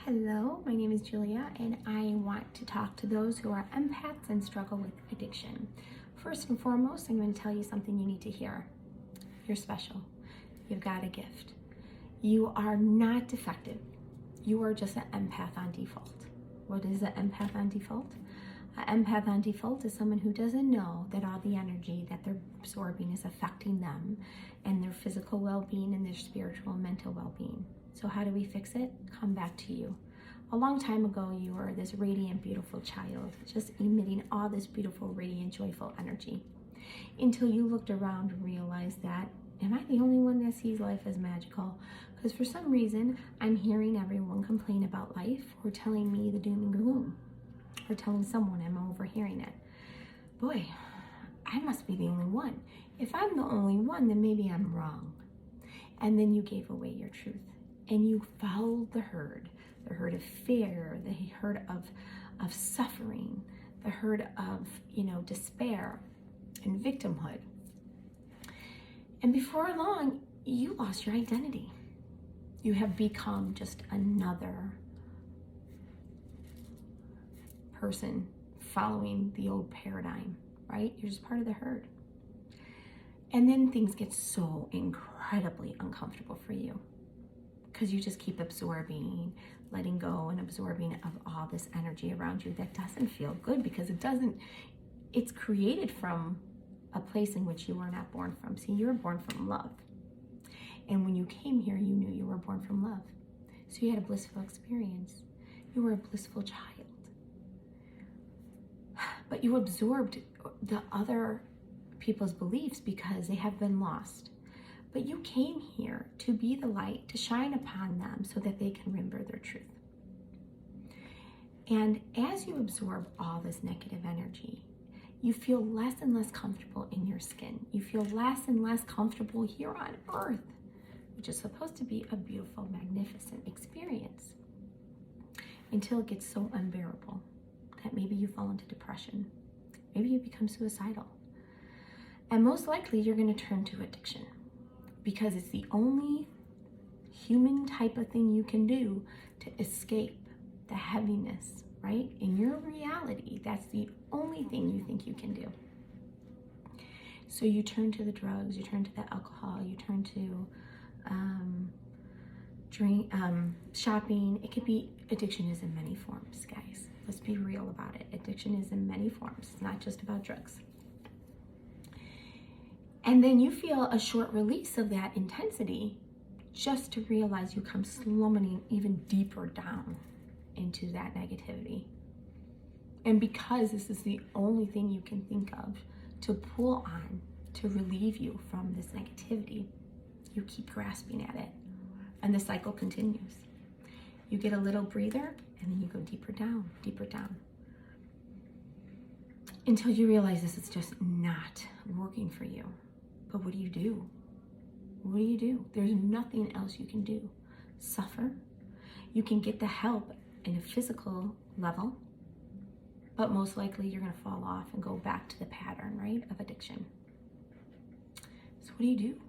Hello, my name is Julia, and I want to talk to those who are empaths and struggle with addiction. First and foremost, I'm going to tell you something you need to hear. You're special. You've got a gift. You are not defective. You are just an empath on default. What is an empath on default? An empath on default is someone who doesn't know that all the energy that they're absorbing is affecting them and their physical well-being and their spiritual and mental well-being. So how do we fix it? Come back to you. A long time ago, you were this radiant, beautiful child, just emitting all this beautiful, radiant, joyful energy. Until you looked around and realized that, am I the only one that sees life as magical? Because for some reason, I'm hearing everyone complain about life or telling me the doom and gloom, or telling someone I'm overhearing it. Boy, I must be the only one. If I'm the only one, then maybe I'm wrong. And then you gave away your truth. And you followed the herd of fear, the herd of suffering, the herd of, despair and victimhood. And before long, you lost your identity. You have become just another person following the old paradigm, right? You're just part of the herd. And then things get so incredibly uncomfortable for you, because you just keep absorbing, letting go and absorbing of all this energy around you that doesn't feel good, because it's created from a place in which you were not born from. See, you were born from love. And when you came here, you knew you were born from love. So you had a blissful experience. You were a blissful child. But you absorbed the other people's beliefs because they have been lost. But you came here to be the light, to shine upon them so that they can remember their truth. And as you absorb all this negative energy, you feel less and less comfortable in your skin. You feel less and less comfortable here on earth, which is supposed to be a beautiful, magnificent experience, until it gets so unbearable that maybe you fall into depression. Maybe you become suicidal. And most likely you're going to turn to addiction, because it's the only human type of thing you can do to escape the heaviness, right? In your reality, that's the only thing you think you can do. So you turn to the drugs, you turn to the alcohol, you turn to shopping. It could be, addiction is in many forms, guys. Let's be real about it. Addiction is in many forms. It's not just about drugs. And then you feel a short release of that intensity, just to realize you come slumming even deeper down into that negativity. And because this is the only thing you can think of to pull on to relieve you from this negativity, you keep grasping at it. And the cycle continues. You get a little breather, and then you go deeper down, until you realize this is just not working for you. But what do you do? What do you do? There's nothing else you can do. Suffer. You can get the help in a physical level, but most likely you're going to fall off and go back to the pattern, right, of addiction. So what do you do?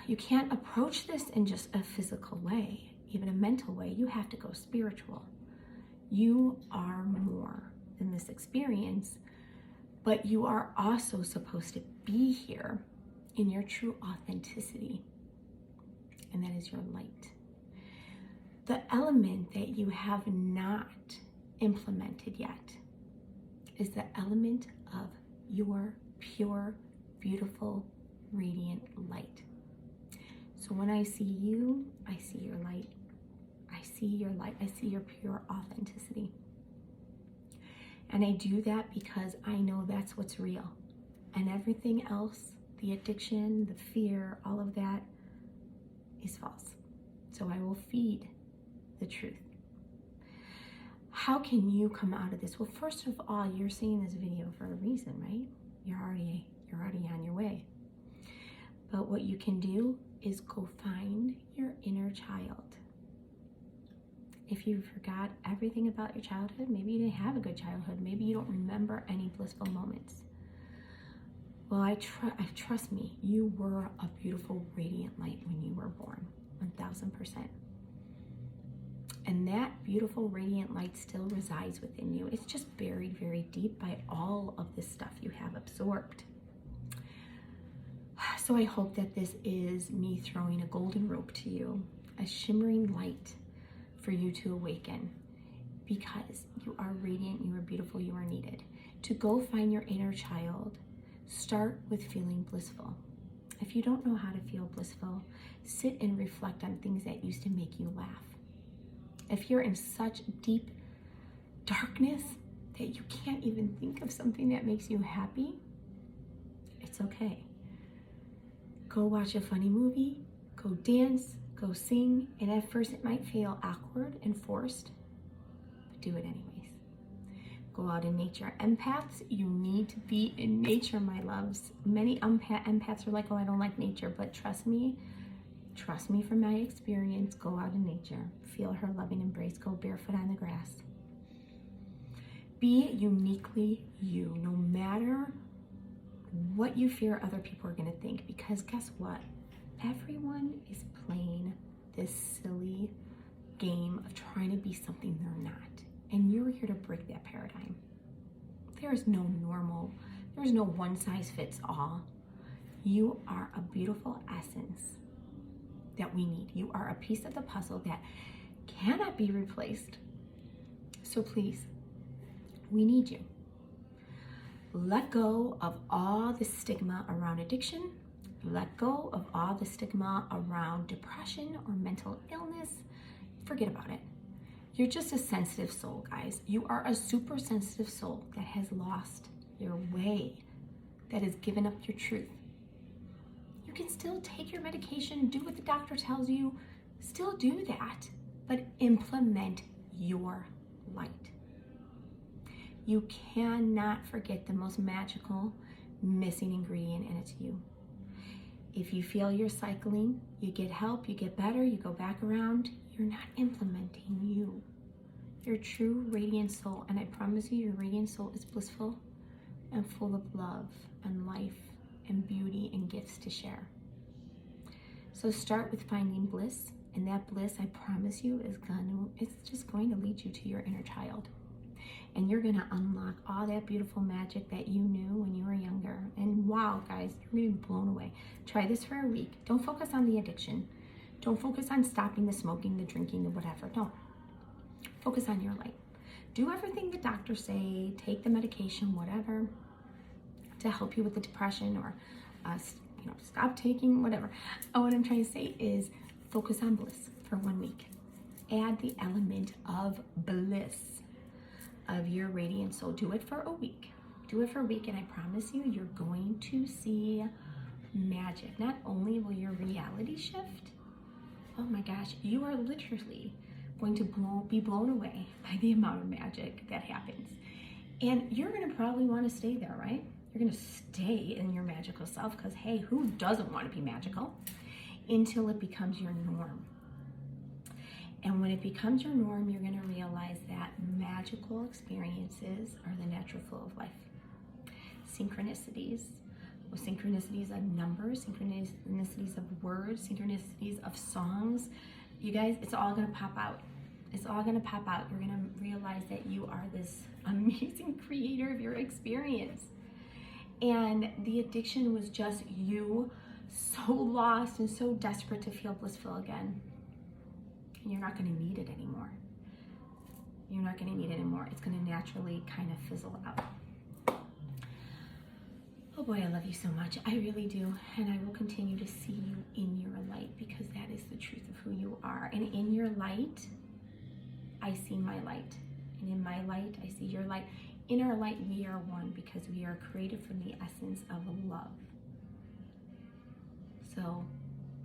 You can't approach this in just a physical way, even a mental way. You have to go spiritual. You are more than this experience, but you are also supposed to be here in your true authenticity, and that is your light. The element that you have not implemented yet is the element of your pure, beautiful, radiant light. So when I see you, I see your light. I see your light. I see your pure authenticity. And I do that because I know that's what's real. And everything else, the addiction, the fear, all of that is false. So I will feed the truth. How can you come out of this? Well, first of all, you're seeing this video for a reason, right? You're already on your way. But what you can do is go find your inner child. If you forgot everything about your childhood, maybe you didn't have a good childhood, maybe you don't remember any blissful moments. Well, trust me, you were a beautiful, radiant light when you were born, 1000%. And that beautiful radiant light still resides within you. It's just buried very deep by all of the stuff you have absorbed. So I hope that this is me throwing a golden rope to you, a shimmering light for you to awaken, because you are radiant, you are beautiful, you are needed. To go find your inner child, start with feeling blissful. If you don't know how to feel blissful, sit and reflect on things that used to make you laugh. If you're in such deep darkness that you can't even think of something that makes you happy, it's okay. Go watch a funny movie, go dance, go sing, and at first it might feel awkward and forced, but do it anyways. Go out in nature. Empaths, you need to be in nature, my loves. Many empaths are like, oh, I don't like nature, but trust me from my experience, go out in nature. Feel her loving embrace. Go barefoot on the grass. Be uniquely you, no matter what you fear other people are going to think, because guess what? Everyone is playing this silly game of trying to be something they're not. And you're here to break that paradigm. There is no normal, there's no one size fits all. You are a beautiful essence that we need. You are a piece of the puzzle that cannot be replaced. So please, we need you. Let go of all the stigma around addiction. Let go of all the stigma around depression or mental illness. Forget about it. You're just a sensitive soul, guys. You are a super sensitive soul that has lost your way, that has given up your truth. You can still take your medication, do what the doctor tells you, still do that, but implement your light. You cannot forget the most magical missing ingredient, and it's you. If you feel you're cycling, you get help, you get better, you go back around, you're not implementing you. Your true radiant soul, and I promise you, your radiant soul is blissful and full of love and life and beauty and gifts to share. So start with finding bliss, and that bliss, I promise you, it's just going to lead you to your inner child. And you're gonna unlock all that beautiful magic that you knew when you were younger. And wow, guys, you're gonna be blown away. Try this for a week. Don't focus on the addiction. Don't focus on stopping the smoking, the drinking, the whatever. Don't. Focus on your light. Do everything the doctors say, take the medication, whatever, to help you with the depression, or stop taking whatever. What I'm trying to say is focus on bliss for 1 week. Add the element of bliss of your radiant soul. Do it for a week. Do it for a week, and I promise you, you're going to see magic. Not only will your reality shift, oh my gosh, you are literally going to be blown away by the amount of magic that happens. And you're gonna probably wanna stay there, right? You're gonna stay in your magical self, because hey, who doesn't want to be magical? Until it becomes your norm. And when it becomes your norm, you're going to realize that magical experiences are the natural flow of life. Synchronicities of numbers, synchronicities of words, synchronicities of songs. You guys, it's all going to pop out. It's all going to pop out. You're going to realize that you are this amazing creator of your experience. And the addiction was just you so lost and so desperate to feel blissful again. And you're not going to need it anymore. You're not going to need it anymore. It's going to naturally kind of fizzle out. Oh boy, I love you so much. I really do. And I will continue to see you in your light, because that is the truth of who you are. And in your light, I see my light. And in my light, I see your light. In our light, we are one, because we are created from the essence of love. So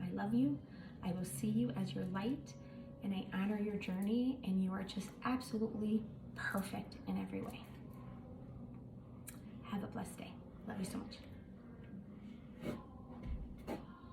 I love you. I will see you as your light. And I honor your journey, and you are just absolutely perfect in every way. Have a blessed day. Love you so much.